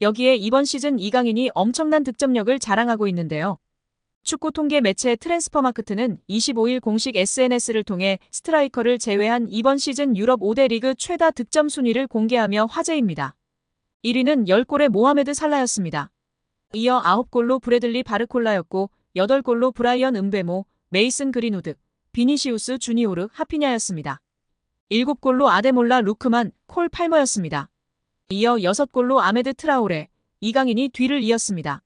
여기에 이번 시즌 이강인이 엄청난 득점력을 자랑하고 있는데요. 축구 통계 매체 트랜스퍼마크트는 25일 공식 SNS를 통해 스트라이커를 제외한 이번 시즌 유럽 5대 리그 최다 득점 순위를 공개하며 화제입니다. 1위는 10골의 모하메드 살라였습니다. 이어 9골로 브래들리 바르콜라였고 8골로 브라이언 음베모, 메이슨 그린우드, 비니시우스 주니오르 하피냐였습니다. 7골로 아데몰라 루크만, 콜 팔머였습니다. 이어 6골로 아메드 트라오레, 이강인이 뒤를 이었습니다.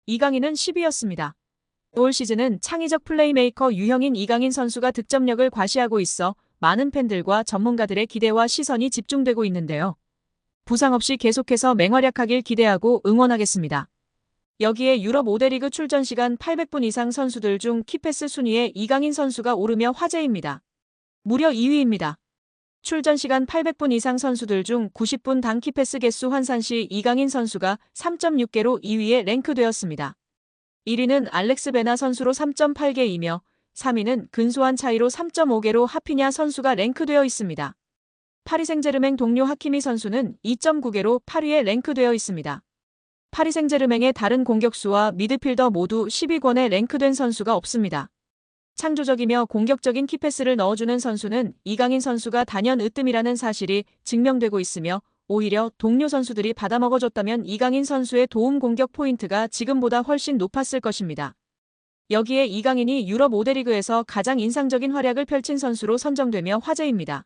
이강인은 10위였습니다. 올 시즌은 창의적 플레이메이커 유형인 이강인 선수가 득점력을 과시하고 있어 많은 팬들과 전문가들의 기대와 시선이 집중되고 있는데요. 부상 없이 계속해서 맹활약하길 기대하고 응원하겠습니다. 여기에 유럽 5대 리그 출전 시간 800분 이상 선수들 중 키패스 순위에 이강인 선수가 오르며 화제입니다. 무려 2위입니다. 출전 시간 800분 이상 선수들 중 90분당 키패스 개수 환산 시 이강인 선수가 3.6개로 2위에 랭크되었습니다. 1위는 알렉스 베나 선수로 3.8개이며 3위는 근소한 차이로 3.5개로 하피냐 선수가 랭크되어 있습니다. 파리 생제르맹 동료 하키미 선수는 2.9개로 8위에 랭크되어 있습니다. 파리 생제르맹의 다른 공격수와 미드필더 모두 10위권에 랭크된 선수가 없습니다. 창조적이며 공격적인 키패스를 넣어주는 선수는 이강인 선수가 단연 으뜸이라는 사실이 증명되고 있으며 오히려 동료 선수들이 받아먹어줬다면 이강인 선수의 도움 공격 포인트가 지금보다 훨씬 높았을 것입니다. 여기에 이강인이 유럽 5대 리그에서 가장 인상적인 활약을 펼친 선수로 선정되며 화제입니다.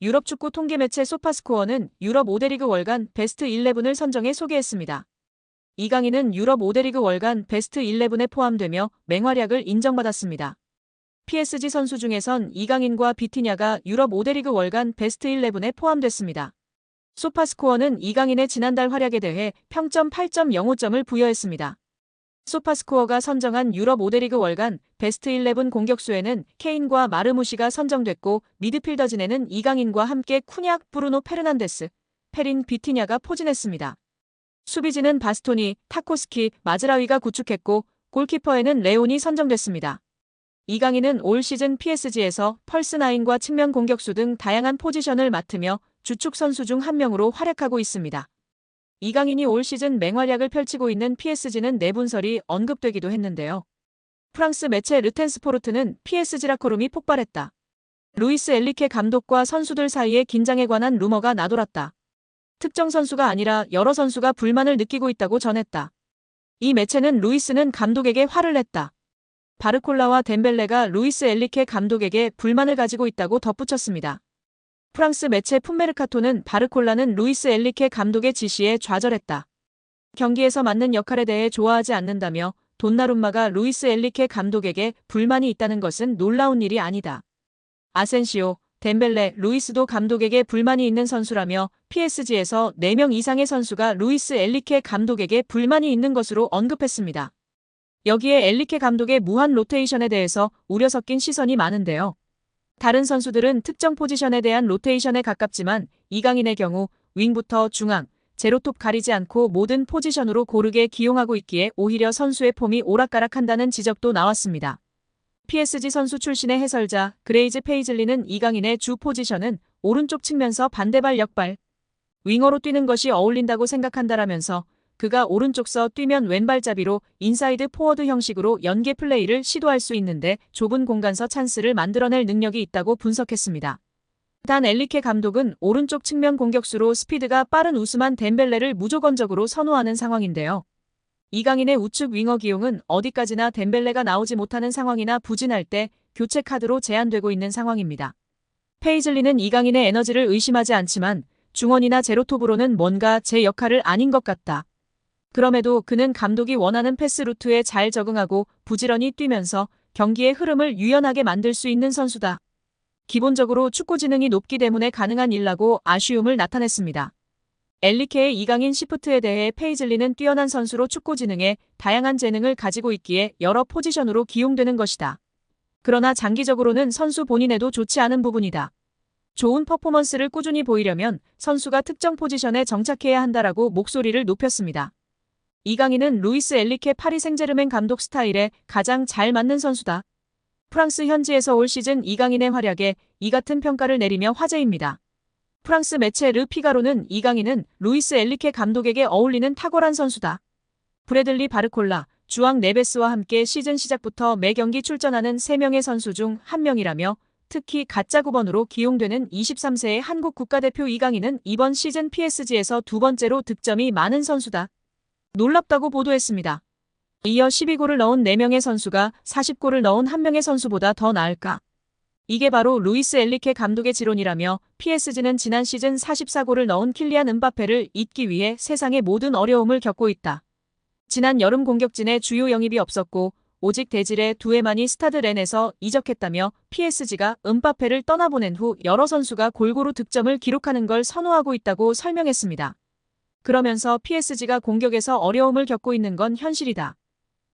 유럽 축구 통계 매체 소파스코어는 유럽 5대 리그 월간 베스트 11을 선정해 소개했습니다. 이강인은 유럽 5대 리그 월간 베스트 11에 포함되며 맹활약을 인정받았습니다. PSG 선수 중에선 이강인과 비티냐가 유럽 5대 리그 월간 베스트 11에 포함됐습니다. 소파스코어는 이강인의 지난달 활약에 대해 평점 8.05점을 부여했습니다. 소파스코어가 선정한 유럽 5대 리그 월간 베스트 11 공격수에는 케인과 마르무시가 선정됐고 미드필더진에는 이강인과 함께 쿠냐, 브루노 페르난데스, 페린 비티냐가 포진했습니다. 수비진은 바스토니, 타코스키, 마즈라위가 구축했고 골키퍼에는 레온이 선정됐습니다. 이강인은 올 시즌 PSG에서 펄스9과 측면 공격수 등 다양한 포지션을 맡으며 주축 선수 중 한 명으로 활약하고 있습니다. 이강인이 올 시즌 맹활약을 펼치고 있는 PSG는 내분설이 언급되기도 했는데요. 프랑스 매체 르텐스포르트는 PSG 라커룸이 폭발했다. 루이스 엘리케 감독과 선수들 사이에 긴장에 관한 루머가 나돌았다. 특정 선수가 아니라 여러 선수가 불만을 느끼고 있다고 전했다. 이 매체는 루이스는 감독에게 화를 냈다. 바르콜라와 덴벨레가 루이스 엘리케 감독에게 불만을 가지고 있다고 덧붙였습니다. 프랑스 매체 풋메르카토는 바르콜라는 루이스 엘리케 감독의 지시에 좌절했다. 경기에서 맡는 역할에 대해 좋아하지 않는다며 돈나룸마가 루이스 엘리케 감독에게 불만이 있다는 것은 놀라운 일이 아니다. 아센시오, 덴벨레, 루이스도 감독에게 불만이 있는 선수라며 PSG에서 4명 이상의 선수가 루이스 엘리케 감독에게 불만이 있는 것으로 언급했습니다. 여기에 엘리케 감독의 무한 로테이션에 대해서 우려 섞인 시선이 많은데요. 다른 선수들은 특정 포지션에 대한 로테이션에 가깝지만 이강인의 경우 윙부터 중앙, 제로톱 가리지 않고 모든 포지션으로 고르게 기용하고 있기에 오히려 선수의 폼이 오락가락한다는 지적도 나왔습니다. PSG 선수 출신의 해설자 그레이즈 페이즐리는 이강인의 주 포지션은 오른쪽 측면서 반대발 역발, 윙어로 뛰는 것이 어울린다고 생각한다라면서 그가 오른쪽서 뛰면 왼발잡이로 인사이드 포워드 형식으로 연계 플레이를 시도할 수 있는데 좁은 공간서 찬스를 만들어낼 능력이 있다고 분석했습니다. 단 엘리케 감독은 오른쪽 측면 공격수로 스피드가 빠른 우스만 덴벨레를 무조건적으로 선호하는 상황인데요. 이강인의 우측 윙어 기용은 어디까지나 덴벨레가 나오지 못하는 상황이나 부진할 때 교체 카드로 제한되고 있는 상황입니다. 페이즐리는 이강인의 에너지를 의심하지 않지만 중원이나 제로톱으로는 뭔가 제 역할을 아닌 것 같다. 그럼에도 그는 감독이 원하는 패스 루트에 잘 적응하고 부지런히 뛰면서 경기의 흐름을 유연하게 만들 수 있는 선수다. 기본적으로 축구 지능이 높기 때문에 가능한 일라고 아쉬움을 나타냈습니다. 엘리케의 이강인 시프트에 대해 페이즐리는 뛰어난 선수로 축구 지능에 다양한 재능을 가지고 있기에 여러 포지션으로 기용되는 것이다. 그러나 장기적으로는 선수 본인에도 좋지 않은 부분이다. 좋은 퍼포먼스를 꾸준히 보이려면 선수가 특정 포지션에 정착해야 한다라고 목소리를 높였습니다. 이강인은 루이스 엘리케 파리 생제르맹 감독 스타일에 가장 잘 맞는 선수다. 프랑스 현지에서 올 시즌 이강인의 활약에 이 같은 평가를 내리며 화제입니다. 프랑스 매체 르 피가로는 이강인은 루이스 엘리케 감독에게 어울리는 탁월한 선수다. 브래들리 바르콜라, 주앙 네베스와 함께 시즌 시작부터 매 경기 출전하는 3명의 선수 중 1명이라며 특히 가짜 9번으로 기용되는 23세의 한국 국가대표 이강인은 이번 시즌 PSG에서 2번째로 득점이 많은 선수다. 놀랍다고 보도했습니다. 이어 12골을 넣은 4명의 선수가 40골을 넣은 1명의 선수보다 더 나을까? 이게 바로 루이스 엘리케 감독의 지론이라며 PSG는 지난 시즌 44골을 넣은 킬리안 음바페를 잇기 위해 세상의 모든 어려움을 겪고 있다. 지난 여름 공격진에 주요 영입이 없었고 오직 대질의 두에만이 스타드 렌에서 이적했다며 PSG가 음바페를 떠나보낸 후 여러 선수가 골고루 득점을 기록하는 걸 선호하고 있다고 설명했습니다. 그러면서 PSG가 공격에서 어려움을 겪고 있는 건 현실이다.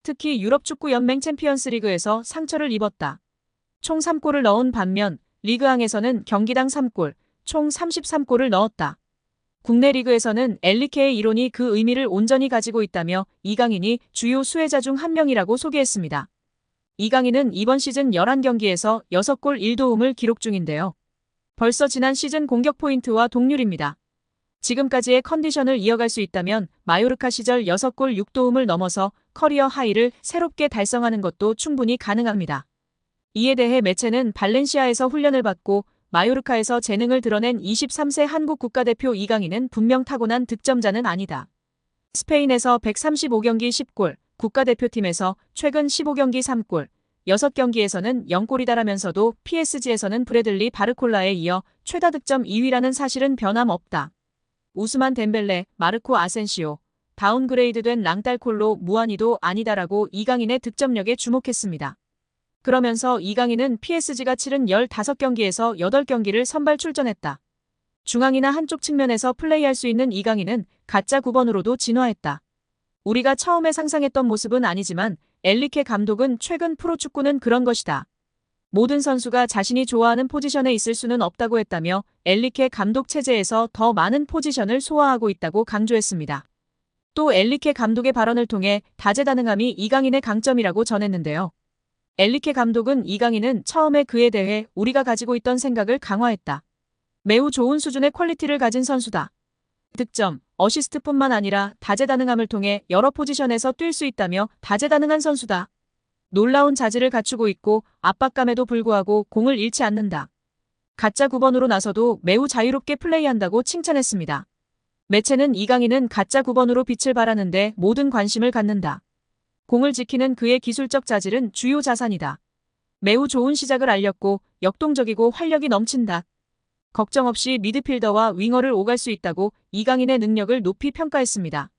특히 유럽축구연맹 챔피언스리그에서 상처를 입었다. 총 3골을 넣은 반면 리그왕에서는 경기당 3골, 총 33골을 넣었다. 국내 리그에서는 엘리케의 이론이 그 의미를 온전히 가지고 있다며 이강인이 주요 수혜자 중 1명이라고 소개했습니다. 이강인은 이번 시즌 11경기에서 6골 1도움을 기록 중인데요. 벌써 지난 시즌 공격 포인트와 동률입니다. 지금까지의 컨디션을 이어갈 수 있다면 마요르카 시절 6골 6도움을 넘어서 커리어 하이를 새롭게 달성하는 것도 충분히 가능합니다. 이에 대해 매체는 발렌시아에서 훈련을 받고 마요르카에서 재능을 드러낸 23세 한국 국가대표 이강인은 분명 타고난 득점자는 아니다. 스페인에서 135경기 10골, 국가대표팀에서 최근 15경기 3골, 6경기에서는 0골이다라면서도 PSG에서는 브래들리 바르콜라에 이어 최다 득점 2위라는 사실은 변함없다. 우스만 덴벨레, 마르코 아센시오, 다운그레이드된 랑달콜로 무한히도 아니다라고 이강인의 득점력에 주목했습니다. 그러면서 이강인은 PSG가 치른 15경기에서 8경기를 선발 출전했다. 중앙이나 한쪽 측면에서 플레이할 수 있는 이강인은 가짜 9번으로도 진화했다. 우리가 처음에 상상했던 모습은 아니지만 엘리케 감독은 최근 프로축구는 그런 것이다. 모든 선수가 자신이 좋아하는 포지션에 있을 수는 없다고 했다며 엘리케 감독 체제에서 더 많은 포지션을 소화하고 있다고 강조했습니다. 또 엘리케 감독의 발언을 통해 다재다능함이 이강인의 강점이라고 전했는데요. 엘리케 감독은 이강인은 처음에 그에 대해 우리가 가지고 있던 생각을 강화했다. 매우 좋은 수준의 퀄리티를 가진 선수다. 득점, 어시스트뿐만 아니라 다재다능함을 통해 여러 포지션에서 뛸 수 있다며 다재다능한 선수다. 놀라운 자질을 갖추고 있고 압박감에도 불구하고 공을 잃지 않는다. 가짜 9번으로 나서도 매우 자유롭게 플레이한다고 칭찬했습니다. 매체는 이강인은 가짜 9번으로 빛을 발하는데 모든 관심을 갖는다. 공을 지키는 그의 기술적 자질은 주요 자산이다. 매우 좋은 시작을 알렸고 역동적이고 활력이 넘친다. 걱정 없이 미드필더와 윙어를 오갈 수 있다고 이강인의 능력을 높이 평가했습니다.